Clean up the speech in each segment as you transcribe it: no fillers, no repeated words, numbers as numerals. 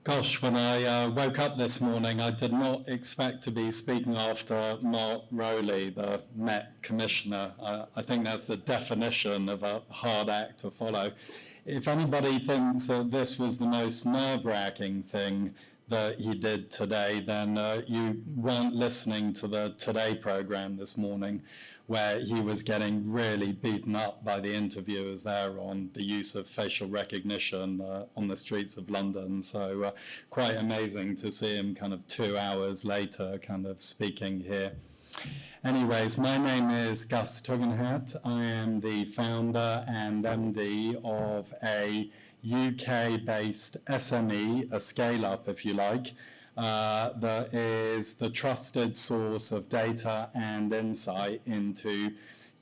Gosh, when I woke up this morning, I did not expect to be speaking after Mark Rowley, the Met Commissioner. I think that's the definition of a hard act to follow. If anybody thinks that this was the most nerve-wracking thing that he did today, then you weren't listening to the Today programme this morning, where he was getting really beaten up by the interviewers there on the use of facial recognition on the streets of London. So quite amazing to see him kind of 2 hours later kind of speaking here. Anyways, my name is Gus Tugendhat. I am the founder and MD of a UK-based SME, a scale-up if you like, that is the trusted source of data and insight into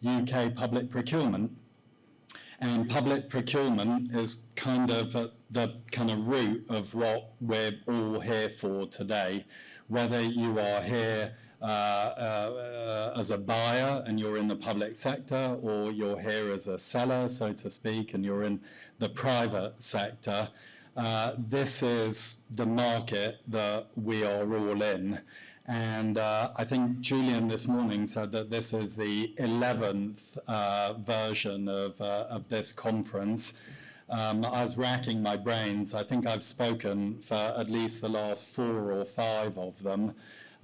UK public procurement. And public procurement is kind of at the kind of root of what we're all here for today. Whether you are here as a buyer and you're in the public sector, or you're here as a seller, so to speak, and you're in the private sector, this is the market that we are all in. And I think Julian this morning said that this is the 11th version of this conference. I was racking my brains. I think I've spoken for at least the last 4 or 5 of them.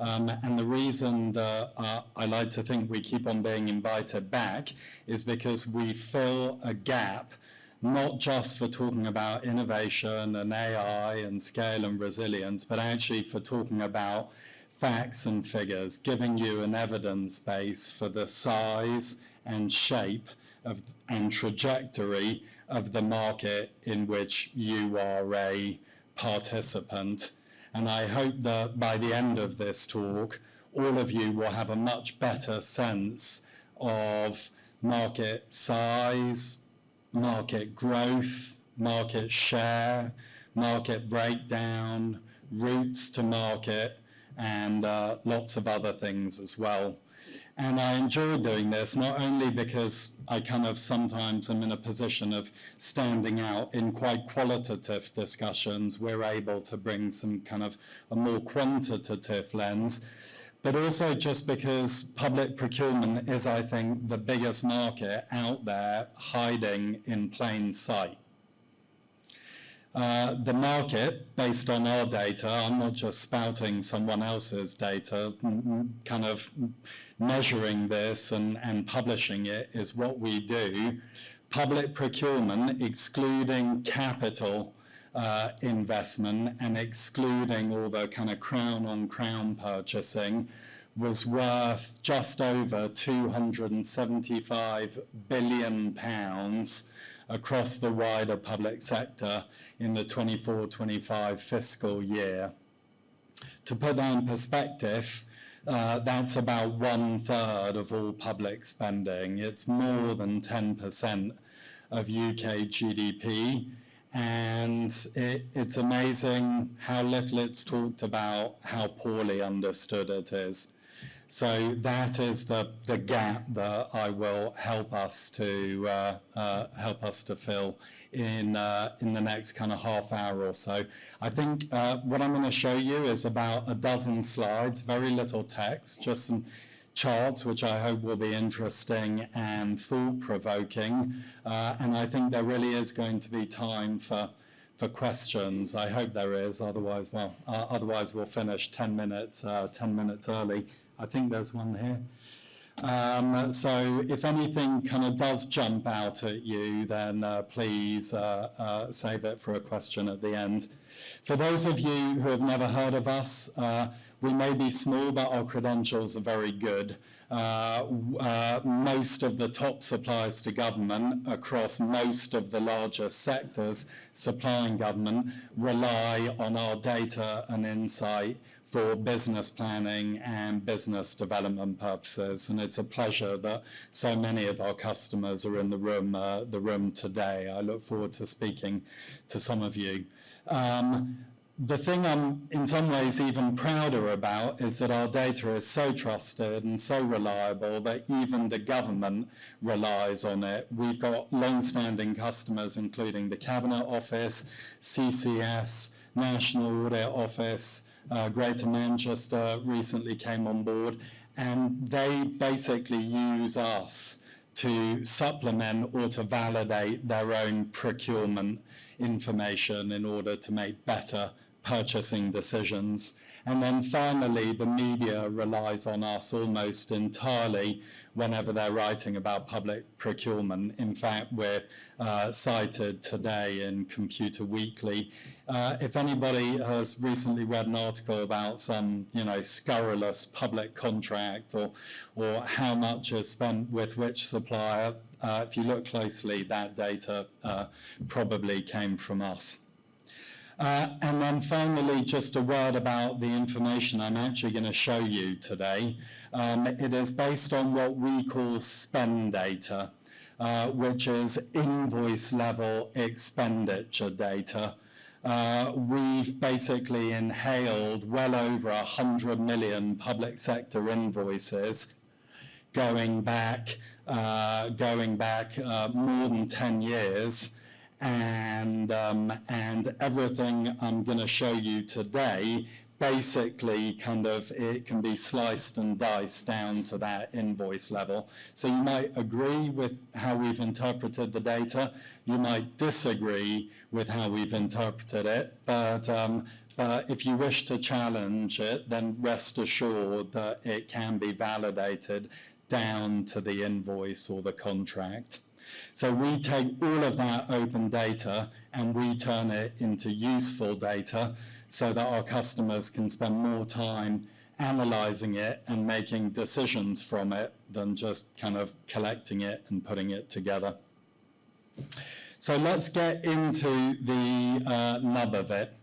And the reason that I like to think we keep on being invited back is because we fill a gap, not just for talking about innovation and AI and scale and resilience, but actually for talking about facts and figures, giving you an evidence base for the size and shape of and trajectory of the market in which you are a participant. And I hope that by the end of this talk, all of you will have a much better sense of market size, market growth, market share, market breakdown, routes to market, and lots of other things as well. And I enjoy doing this, not only because I kind of sometimes am in a position of standing out in quite qualitative discussions, we're able to bring some kind of a more quantitative lens, but also just because public procurement is, I think, the biggest market out there hiding in plain sight. The market, based on our data, I'm not just spouting someone else's data, kind of measuring this and publishing it is what we do. Public procurement, excluding capital investment and excluding all the kind of crown-on-crown purchasing, was worth just over £275 billion across the wider public sector in the 24-25 fiscal year. To put that in perspective, that's about 1/3 of all public spending. It's more than 10% of UK GDP, and it's amazing how little it's talked about, how poorly understood it is. So that is the gap that I will help us to fill in the next kind of half hour or so. I think what I'm going to show you is about a dozen slides, very little text, just some charts, which I hope will be interesting and thought-provoking. And I think there really is going to be time for questions. I hope there is. Otherwise, we'll finish 10 minutes early. I think there's one here. So if anything kind of does jump out at you, then please save it for a question at the end. For those of you who have never heard of us, we may be small, but our credentials are very good. Most of the top suppliers to government across most of the larger sectors supplying government rely on our data and insight for business planning and business development purposes. And it's a pleasure that so many of our customers are in the room today. I look forward to speaking to some of you. The thing I'm in some ways even prouder about is that our data is so trusted and so reliable that even the government relies on it. We've got long-standing customers, including the Cabinet Office, CCS, National Audit Office, Greater Manchester recently came on board, and they basically use us to supplement or to validate their own procurement information in order to make better purchasing decisions. And then finally, the media relies on us almost entirely whenever they're writing about public procurement. In fact, we're cited today in Computer Weekly. If anybody has recently read an article about some, scurrilous public contract or how much is spent with which supplier, if you look closely, that data probably came from us. And then finally, just a word about the information I'm actually going to show you today. It is based on what we call spend data, which is invoice level expenditure data. We've basically inhaled well over 100 million public sector invoices going back more than 10 years. And everything I'm going to show you today, basically it can be sliced and diced down to that invoice level. So you might agree with how we've interpreted the data, you might disagree with how we've interpreted it, but if you wish to challenge it, then rest assured that it can be validated down to the invoice or the contract. So we take all of that open data and we turn it into useful data so that our customers can spend more time analyzing it and making decisions from it than just kind of collecting it and putting it together. So let's get into the nub of it.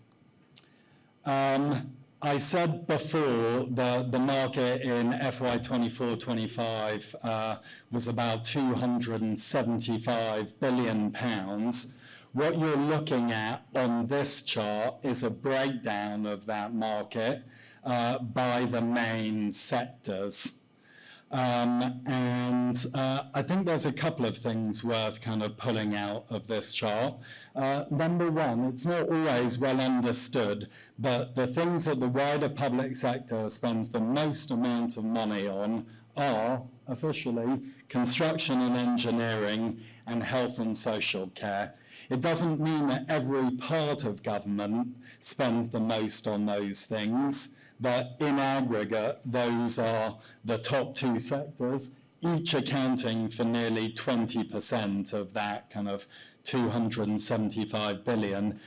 I said before that the market in FY 24-25 was about £275 billion. What you're looking at on this chart is a breakdown of that market by the main sectors. I think there's a couple of things worth kind of pulling out of this chart. Number one, it's not always well understood, but the things that the wider public sector spends the most amount of money on are, officially, construction and engineering and health and social care. It doesn't mean that every part of government spends the most on those things, but in aggregate, those are the top two sectors, each accounting for nearly 20% of that kind of 275 billion.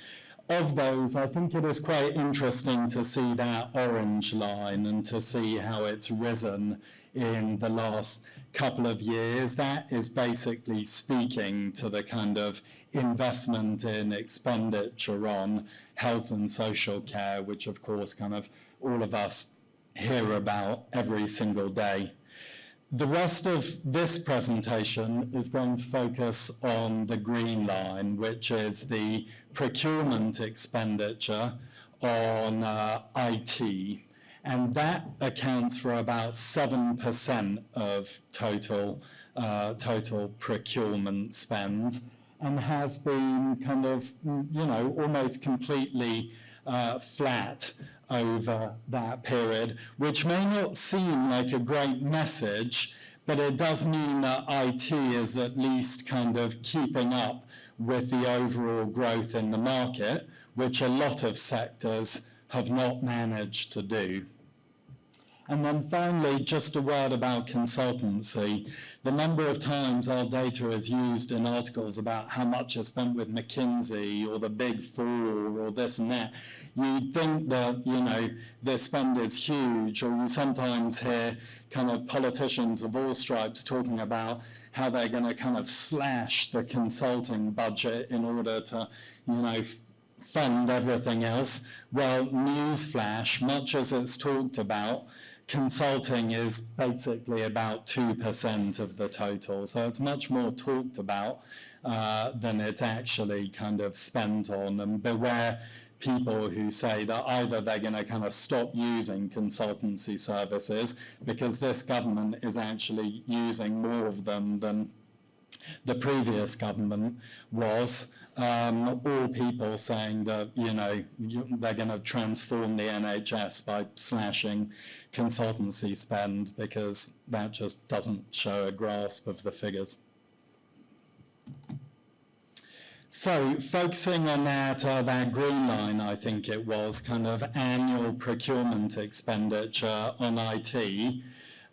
Of those, I think it is quite interesting to see that orange line and to see how it's risen in the last couple of years. That is basically speaking to the kind of investment in expenditure on health and social care, which of course kind of all of us hear about every single day. The rest of this presentation is going to focus on the green line, which is the procurement expenditure on IT. And that accounts for about 7% of total procurement spend, and has been kind of, almost completely flat over that period, which may not seem like a great message, but it does mean that IT is at least kind of keeping up with the overall growth in the market, which a lot of sectors have not managed to do. And then finally, just a word about consultancy. The number of times our data is used in articles about how much is spent with McKinsey or the Big Four or this and that, you'd think that, their spend is huge, or you sometimes hear kind of politicians of all stripes talking about how they're going to kind of slash the consulting budget in order to, fund everything else. Well, newsflash, much as it's talked about, consulting is basically about 2% of the total. So it's much more talked about than it's actually kind of spent on. And beware people who say that either they're going to kind of stop using consultancy services because this government is actually using more of them than the previous government was, all people saying that, they're going to transform the NHS by slashing consultancy spend, because that just doesn't show a grasp of the figures. So focusing on that green line, I think it was, kind of annual procurement expenditure on IT.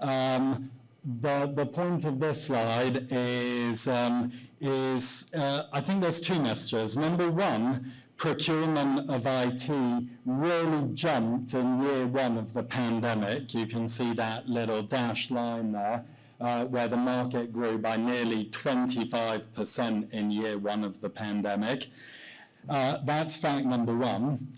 The point of this slide is I think there's two messages. Number one, procurement of IT really jumped in year one of the pandemic. You can see that little dashed line there, where the market grew by nearly 25% in year one of the pandemic. That's fact number one.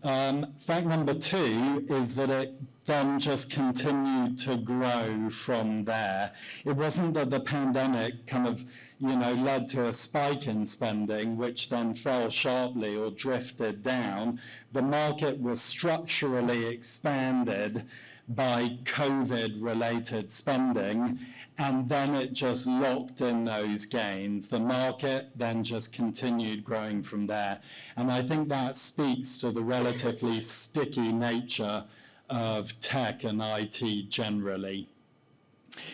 Fact number two is that it then just continued to grow from there. It wasn't that the pandemic kind of, led to a spike in spending, which then fell sharply or drifted down. The market was structurally expanded by COVID-related spending, and then it just locked in those gains. The market then just continued growing from there. And I think that speaks to the relatively sticky nature of tech and IT generally.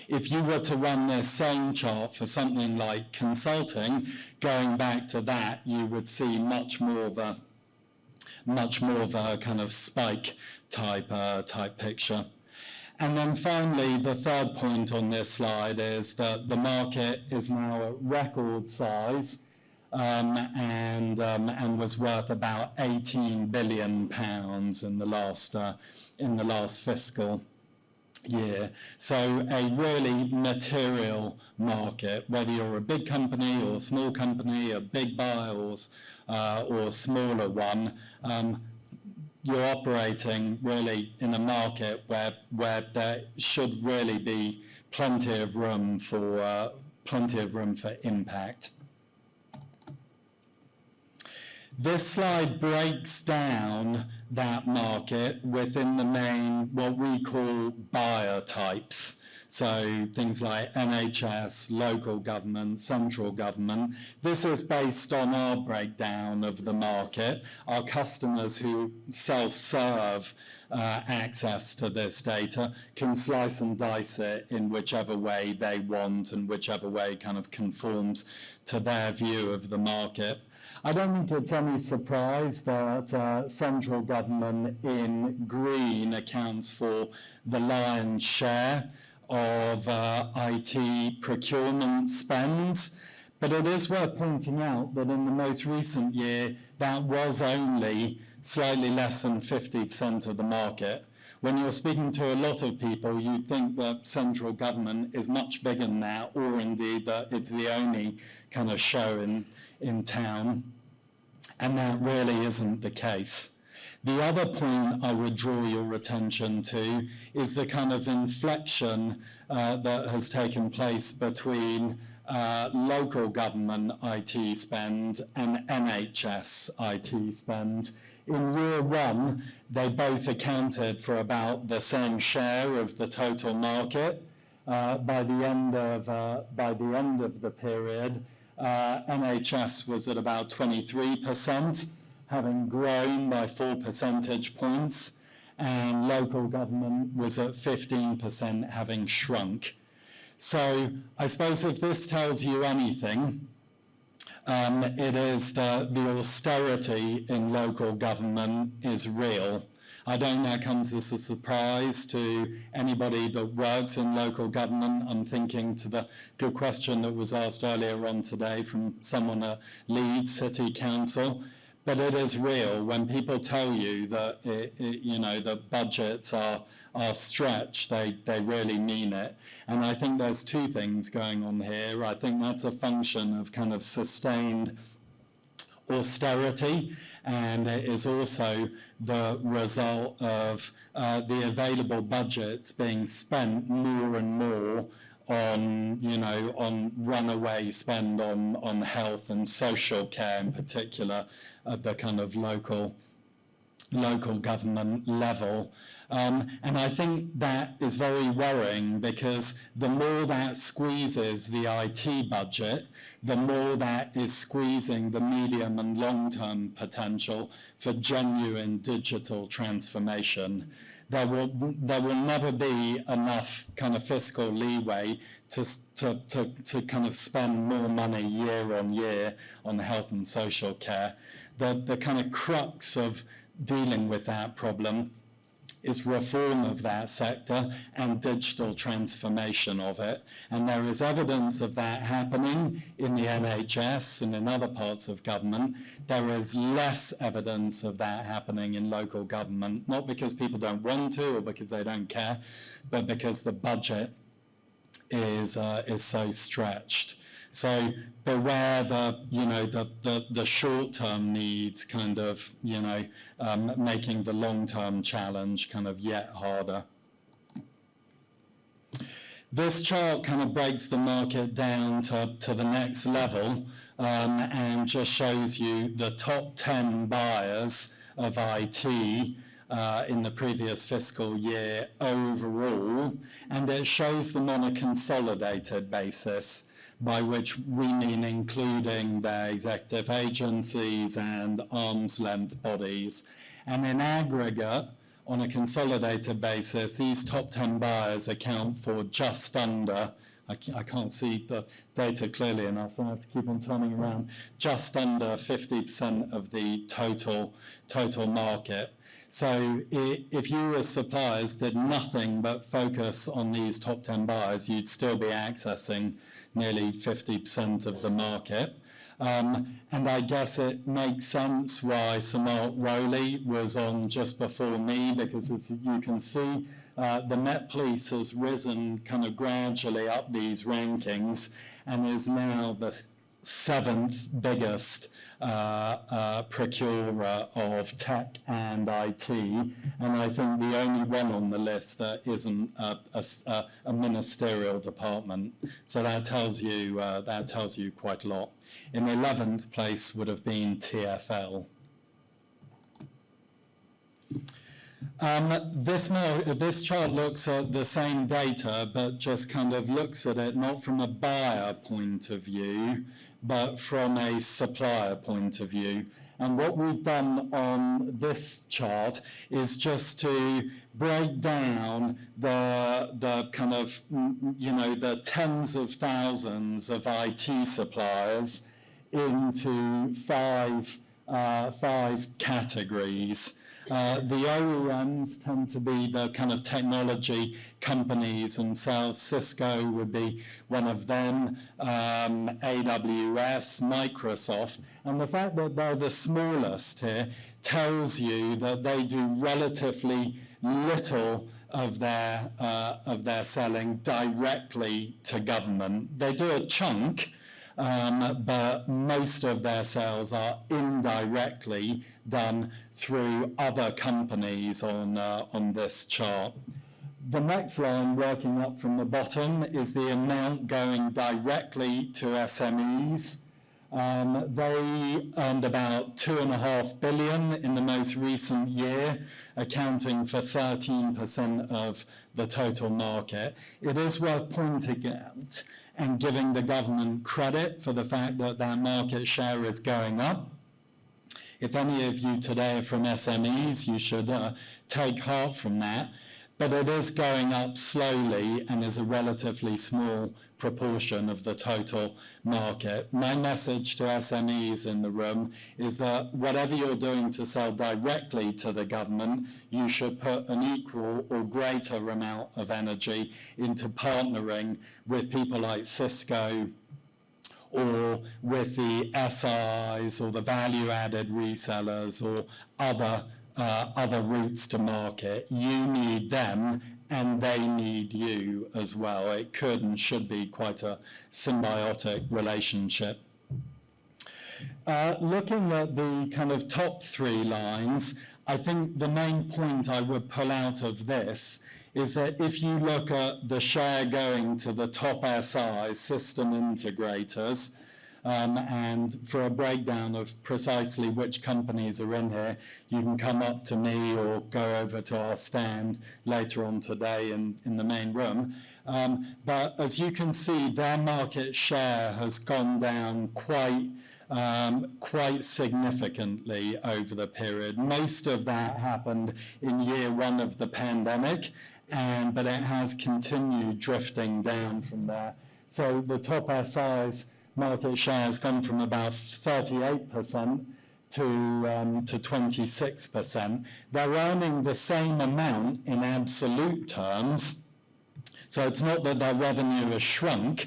If you were to run this same chart for something like consulting, going back to that, you would see much more of a kind of spike type picture. And then finally, the third point on this slide is that the market is now at record size, and was worth about 18 billion pounds in the last fiscal year. So a really material market, whether you're a big company or a small company, a big buy or a smaller one. You're operating really in a market where there should really be plenty of room for impact. This slide breaks down that market within the main, what we call buyer types. So things like NHS, local government, central government. This is based on our breakdown of the market. Our customers who self-serve access to this data can slice and dice it in whichever way they want and whichever way kind of conforms to their view of the market. I don't think it's any surprise that central government in green accounts for the lion's share of IT procurement spend, but it is worth pointing out that in the most recent year, that was only slightly less than 50% of the market. When you're speaking to a lot of people, you'd think that central government is much bigger than that, or indeed that it's the only kind of show in town, and that really isn't the case. The other point I would draw your attention to is the kind of inflection that has taken place between local government IT spend and NHS IT spend. In year one, they both accounted for about the same share of the total market. By the end of the period, NHS was at about 23%. Having grown by 4 percentage points, and local government was at 15%, having shrunk. So I suppose if this tells you anything, it is that the austerity in local government is real. I don't think that comes as a surprise to anybody that works in local government. I'm thinking to the good question that was asked earlier on today from someone at Leeds City Council. But it is real. When people tell you that the budgets are stretched, they really mean it. And I think there's two things going on here. I think that's a function of kind of sustained austerity, and it is also the result of the available budgets being spent more and more on runaway spend on health and social care in particular at the kind of local local government level. And I think that is very worrying, because the more that squeezes the IT budget, the more that is squeezing the medium and long-term potential for genuine digital transformation. There will never be enough kind of fiscal leeway to kind of spend more money year on year on health and social care. The kind of crux of dealing with that problem is reform of that sector and digital transformation of it. And there is evidence of that happening in the NHS and in other parts of government. There is less evidence of that happening in local government, not because people don't want to or because they don't care, but because the budget is so stretched. So beware the short-term needs kind of, making the long-term challenge kind of yet harder. This chart kind of breaks the market down to the next level and just shows you the top 10 buyers of IT in the previous fiscal year overall, and it shows them on a consolidated basis, by which we mean including their executive agencies and arm's length bodies. And in aggregate, on a consolidated basis, these top 10 buyers account for just under, I can't see the data clearly enough, so I have to keep on turning around, just under 50% of the total market. So if you as suppliers did nothing but focus on these top 10 buyers, you'd still be accessing nearly 50% of the market. And I guess it makes sense why Sir Mark Rowley was on just before me, because as you can see, the Met Police has risen kind of gradually up these rankings and is now the 7th biggest procurer of tech and IT, and I think the only one on the list that isn't a ministerial department. So that tells you quite a lot. In 11th place would have been TfL. This chart looks at the same data, but just kind of looks at it not from a buyer point of view, but from a supplier point of view. And what we've done on this chart is just to break down the kind of, the tens of thousands of IT suppliers into five categories. The OEMs tend to be the kind of technology companies themselves. Cisco would be one of them, AWS, Microsoft. And the fact that they're the smallest here tells you that they do relatively little of their selling directly to government. They do a chunk, but most of their sales are indirectly done through other companies on this chart. The next line, working up from the bottom, is the amount going directly to SMEs. They earned about $2.5 billion in the most recent year, accounting for 13% of the total market. It is worth pointing out and giving the government credit for the fact that that market share is going up. If any of you today are from SMEs, you should take heart from that. But it is going up slowly and is a relatively small proportion of the total market. My message to SMEs in the room is that whatever you're doing to sell directly to the government, you should put an equal or greater amount of energy into partnering with people like Cisco, or with the SIs or the value-added resellers or other routes to market. You need them and they need you as well. It could and should be quite a symbiotic relationship. Looking at the kind of top three lines, I think the main point I would pull out of this is that if you look at the share going to the top SIs, system integrators, And for a breakdown of precisely which companies are in here, you can come up to me or go over to our stand later on today in the main room. But as you can see, their market share has gone down quite significantly over the period. Most of that happened in year one of the pandemic, but it has continued drifting down from there. So the top SI's market share has gone from about 38% to 26%. They're earning the same amount in absolute terms. So it's not that their revenue has shrunk,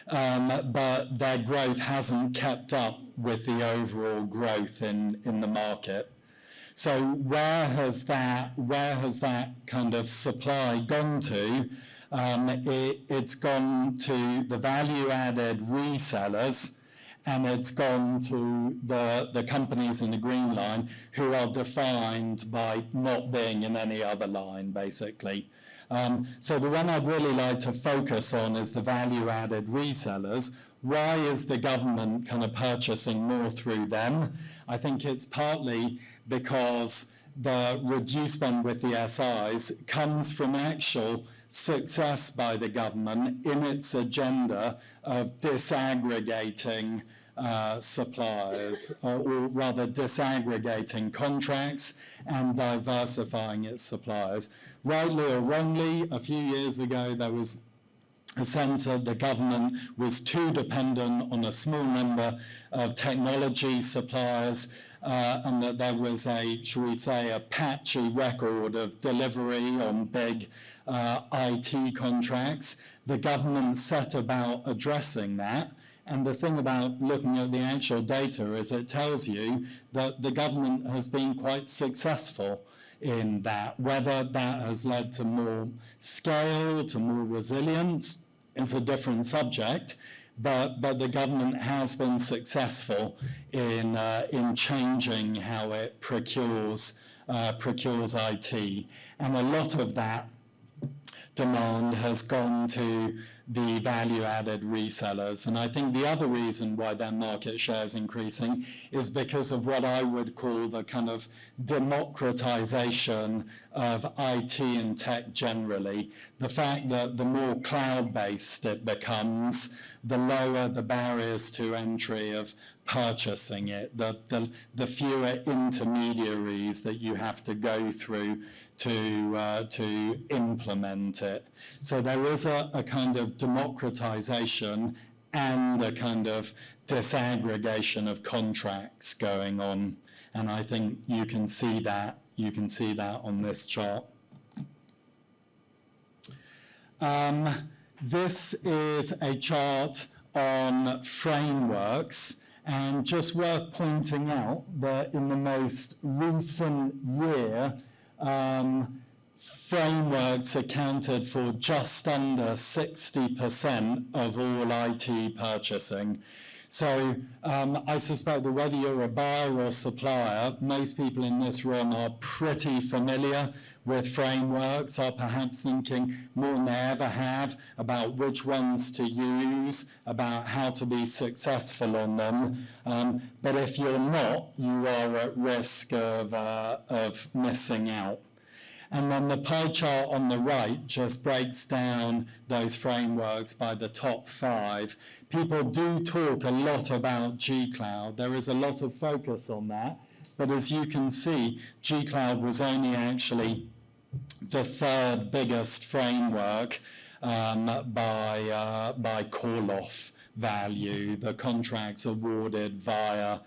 but their growth hasn't kept up with the overall growth in the market. So where has that kind of supply gone to? It's gone to the value-added resellers, and it's gone to the companies in the green line who are defined by not being in any other line, basically. So the one I'd really like to focus on is the value-added resellers. Why is the government kind of purchasing more through them? I think it's partly because the reduced spend with the SIs comes from actual success by the government in its agenda of disaggregating suppliers, or rather disaggregating contracts and diversifying its suppliers. Rightly or wrongly, a few years ago there was a sense that the government was too dependent on a small number of technology suppliers, and that there was shall we say, a patchy record of delivery on big IT contracts. The government set about addressing that. And the thing about looking at the actual data is it tells you that the government has been quite successful in that. Whether that has led to more scale, to more resilience, is a different subject. But the government has been successful in changing how it procures IT, and a lot of that demand has gone to the value-added resellers. And I think the other reason why their market share is increasing is because of what I would call the kind of democratization of IT and tech generally. The fact that the more cloud-based it becomes, the lower the barriers to entry of purchasing it, the fewer intermediaries that you have to go through to implement it. So there is a kind of democratization and a kind of disaggregation of contracts going on, and I think you can see that on this chart. This is a chart on frameworks, and just worth pointing out that in the most recent year, frameworks accounted for just under 60% of all IT purchasing. So I suspect that whether you're a buyer or supplier, most people in this room are pretty familiar with frameworks, are perhaps thinking more than they ever have about which ones to use, about how to be successful on them. But if you're not, you are at risk of missing out. And then the pie chart on the right just breaks down those frameworks by the top 5. People do talk a lot about G-Cloud. There is a lot of focus on that. But as you can see, G-Cloud was only actually the 3rd biggest framework by call-off value, the contracts awarded via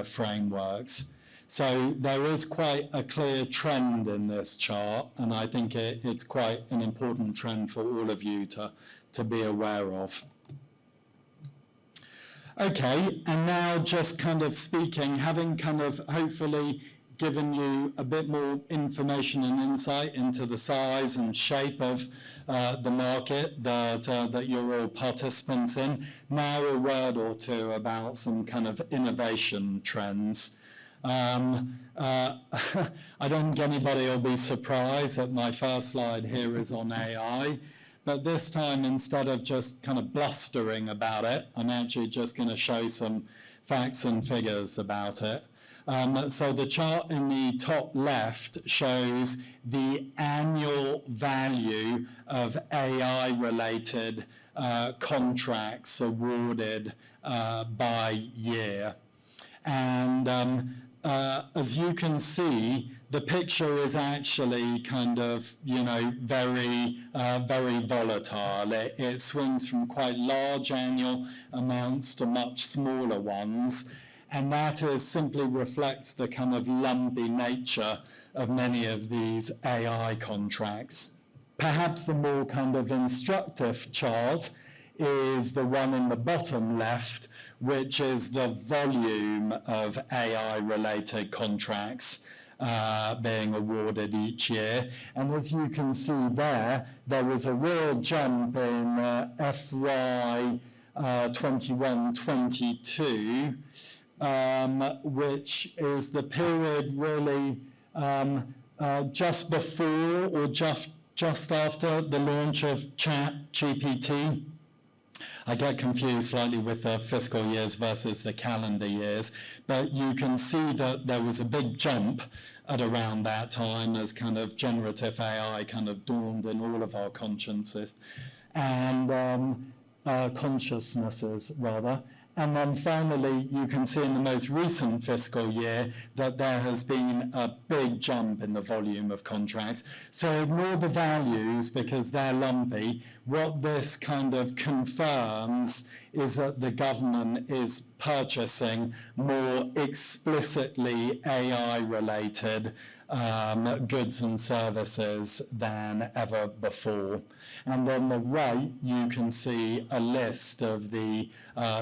frameworks. So there is quite a clear trend in this chart, and I think it's quite an important trend for all of you to be aware of. Okay, and now just kind of speaking, having kind of hopefully given you a bit more information and insight into the size and shape of the market that you're all participants in, now a word or two about some kind of innovation trends. I don't think anybody will be surprised that my first slide here is on AI, but this time, instead of just kind of blustering about it, I'm actually just going to show some facts and figures about it. So the chart in the top left shows the annual value of AI-related contracts awarded by year. And as you can see, the picture is actually kind of, very volatile. It swings from quite large annual amounts to much smaller ones. And that simply reflects the kind of lumpy nature of many of these AI contracts. Perhaps the more kind of instructive chart is the one in the bottom left, which is the volume of AI-related contracts being awarded each year. And as you can see there was a real jump in FY 21-22, which is the period really just before or just after the launch of ChatGPT. I get confused slightly with the fiscal years versus the calendar years, but you can see that there was a big jump at around that time as kind of generative AI kind of dawned in all of our consciences and consciousnesses rather. And then finally, you can see in the most recent fiscal year that there has been a big jump in the volume of contracts. So ignore the values because they're lumpy. What this kind of confirms is that the government is purchasing more explicitly AI-related goods and services than ever before. And on the right, you can see a list of the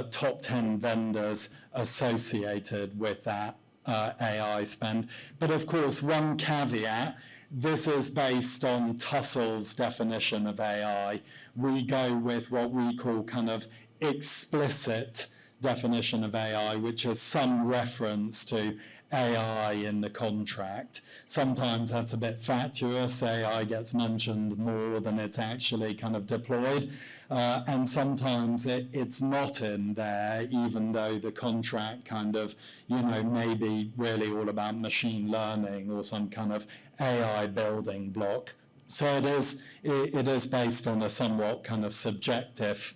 top 10 vendors associated with that AI spend. But of course, one caveat, this is based on Tussel's definition of AI. We go with what we call kind of explicit definition of AI, which is some reference to AI in the contract. Sometimes that's a bit fatuous. AI gets mentioned more than it's actually kind of deployed. And sometimes it's not in there, even though the contract kind of, may be really all about machine learning or some kind of AI building block. So it is based on a somewhat kind of subjective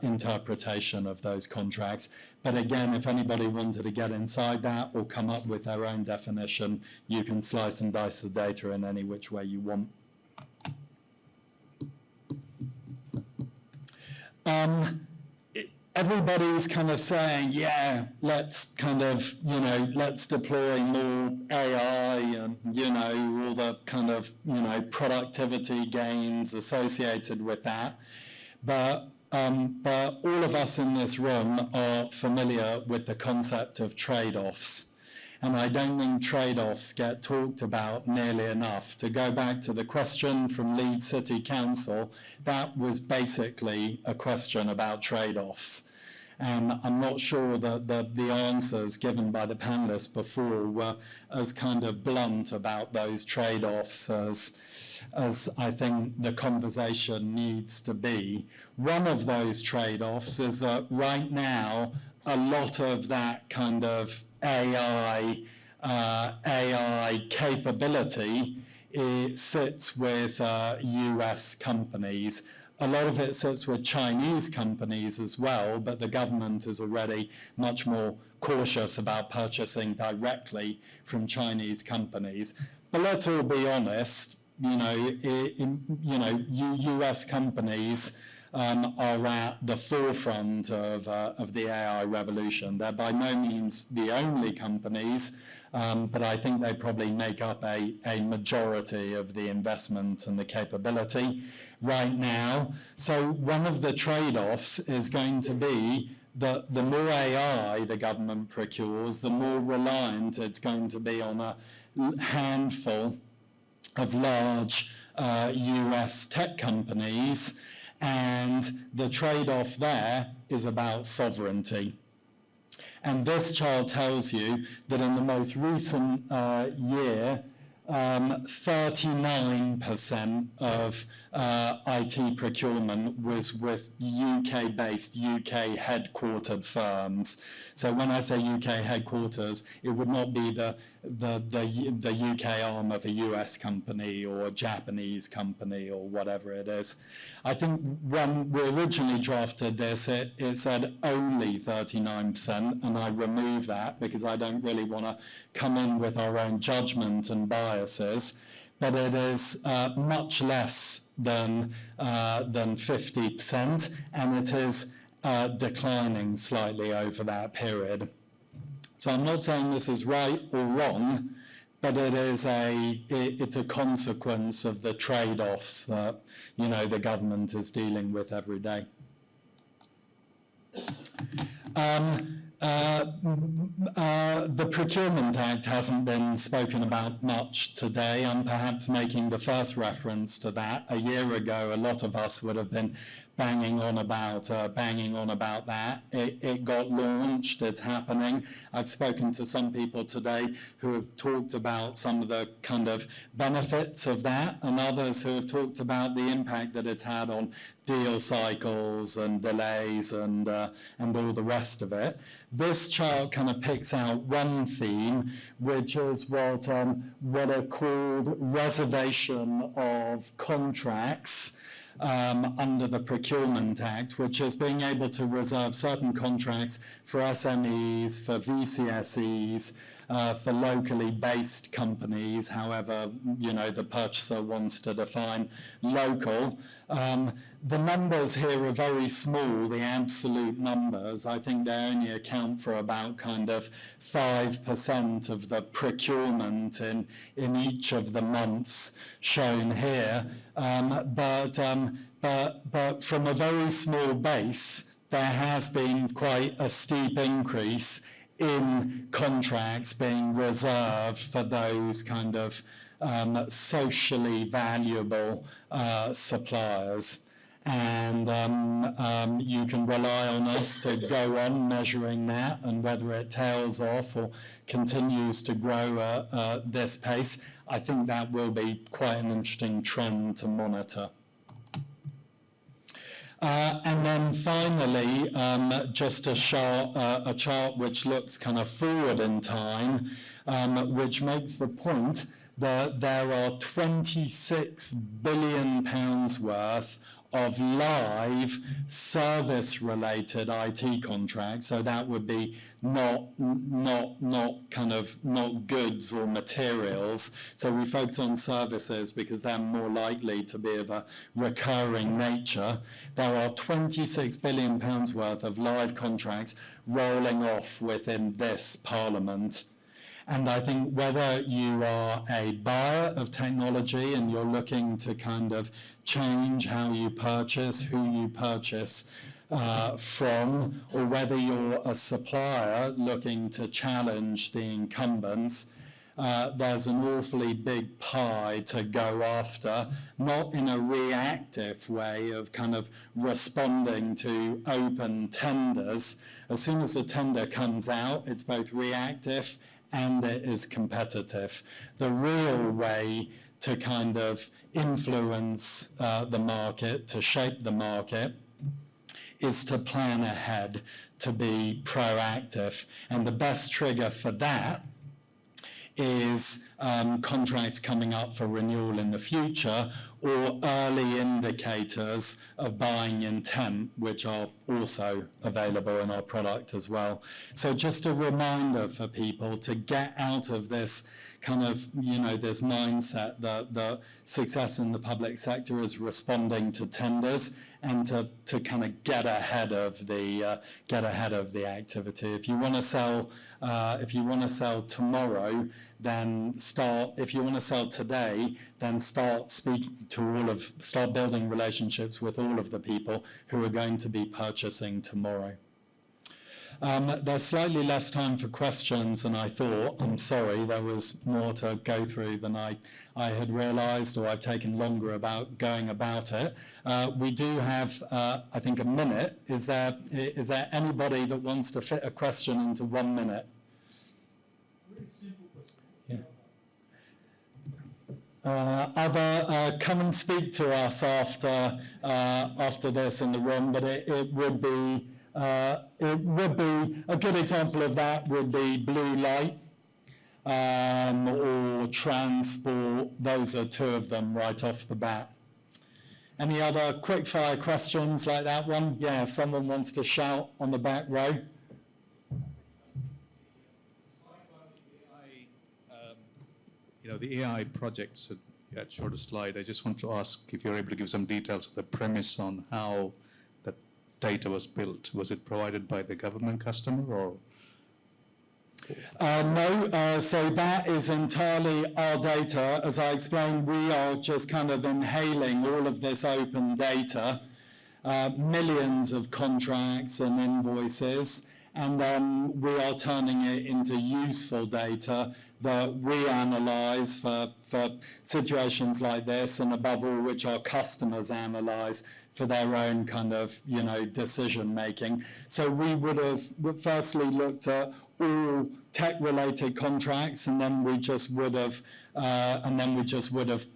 interpretation of those contracts. But again, if anybody wanted to get inside that or come up with their own definition, you can slice and dice the data in any which way you want. Everybody's kind of saying, yeah, let's kind of, let's deploy more AI and, all the kind of, productivity gains associated with that. But all of us in this room are familiar with the concept of trade-offs. And I don't think trade-offs get talked about nearly enough. To go back to the question from Leeds City Council, that was basically a question about trade-offs. And I'm not sure that the answers given by the panelists before were as kind of blunt about those trade-offs as I think the conversation needs to be. One of those trade-offs is that right now, a lot of that kind of AI capability, it sits with US companies. A lot of it sits with Chinese companies as well, but the government is already much more cautious about purchasing directly from Chinese companies. But let's all be honest, US companies are at the forefront of the AI revolution. They're by no means the only companies, but I think they probably make up a majority of the investment and the capability right now. So one of the trade-offs is going to be that the more AI the government procures, the more reliant it's going to be on a handful of large US tech companies, and the trade-off there is about sovereignty. And this chart tells you that in the most recent year, 39% of IT procurement was with UK-based, UK headquartered firms. So when I say UK headquarters, it would not be the UK arm of a US company or a Japanese company or whatever it is. I think when we originally drafted this, it said only 39%, and I removed that because I don't really want to come in with our own judgment and biases. But it is much less than 50%, and it is declining slightly over that period. So I'm not saying this is right or wrong, but it's a consequence of the trade-offs that, you know, the government is dealing with every day. The Procurement Act hasn't been spoken about much today. I'm perhaps making the first reference to that. A year ago, a lot of us would have been banging on about that. It got launched, it's happening. I've spoken to some people today who have talked about some of the kind of benefits of that, and others who have talked about the impact that it's had on deal cycles and delays and all the rest of it. This chart kind of picks out one theme, which is what are called reservation of contracts under the Procurement Act, which is being able to reserve certain contracts for SMEs, for VCSEs, for locally based companies, however, you know, the purchaser wants to define local. The numbers here are very small, the absolute numbers. I think they only account for about kind of 5% of the procurement in each of the months shown here. But from a very small base, there has been quite a steep increase in contracts being reserved for those kind of socially valuable suppliers. And you can rely on us to go on measuring that, and whether it tails off or continues to grow at this pace, I think that will be quite an interesting trend to monitor. And then finally, just a chart which looks kind of forward in time, which makes the point that there are £26 billion worth of live service-related IT contracts. So that would be not goods or materials. So we focus on services because they're more likely to be of a recurring nature. There are £26 billion worth of live contracts rolling off within this Parliament. And I think whether you are a buyer of technology and you're looking to kind of change how you purchase, who you purchase from, or whether you're a supplier looking to challenge the incumbents, there's an awfully big pie to go after, not in a reactive way of kind of responding to open tenders. As soon as the tender comes out, it's both reactive and it is competitive. The real way to kind of influence the market, to shape the market, is to plan ahead, to be proactive. And the best trigger for that is contracts coming up for renewal in the future, or early indicators of buying intent, which are also available in our product as well. So just a reminder for people to get out of this kind of, you know, this mindset that the success in the public sector is responding to tenders, and to kind of get ahead of the activity. If you want to sell tomorrow, then start. If you want to sell today, then start building relationships with all of the people who are going to be purchasing tomorrow. There's slightly less time for questions than I thought. I'm sorry, there was more to go through than I had realised, or I've taken longer about going about it. We do have, I think, a minute. Is there anybody that wants to fit a question into 1 minute? Very simple question. Yeah. Come and speak to us after this in the room, but it would be a good example of that would be blue light or transport. Those are two of them right off the bat. Any other quick fire questions like that one? Yeah, if someone wants to shout on the back row. The AI projects, you had showed a slide. I just want to ask if you're able to give some details of the premise on how the data was built. Was it provided by the government customer or? No, so that is entirely our data. As I explained, we are just kind of inhaling all of this open data, millions of contracts and invoices, and then we are turning it into useful data that we analyze for situations like this, and above all, which our customers analyze for their own kind of, decision making. So we would have firstly looked at all tech-related contracts, and then we just would have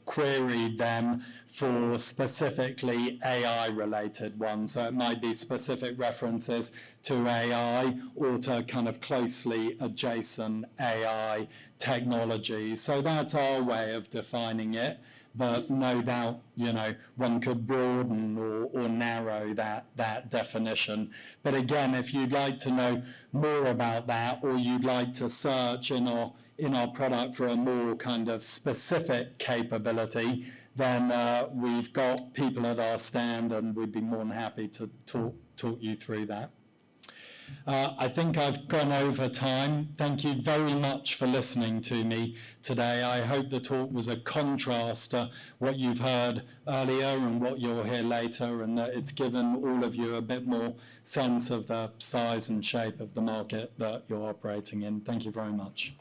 queried them for specifically AI-related ones. So it might be specific references to AI or to kind of closely adjacent AI technologies. So that's our way of defining it. But no doubt, one could broaden or narrow that definition. But again, if you'd like to know more about that, or you'd like to search in our product for a more kind of specific capability, then we've got people at our stand, and we'd be more than happy to talk you through that. I think I've gone over time. Thank you very much for listening to me today. I hope the talk was a contrast to what you've heard earlier and what you'll hear later, and that it's given all of you a bit more sense of the size and shape of the market that you're operating in. Thank you very much.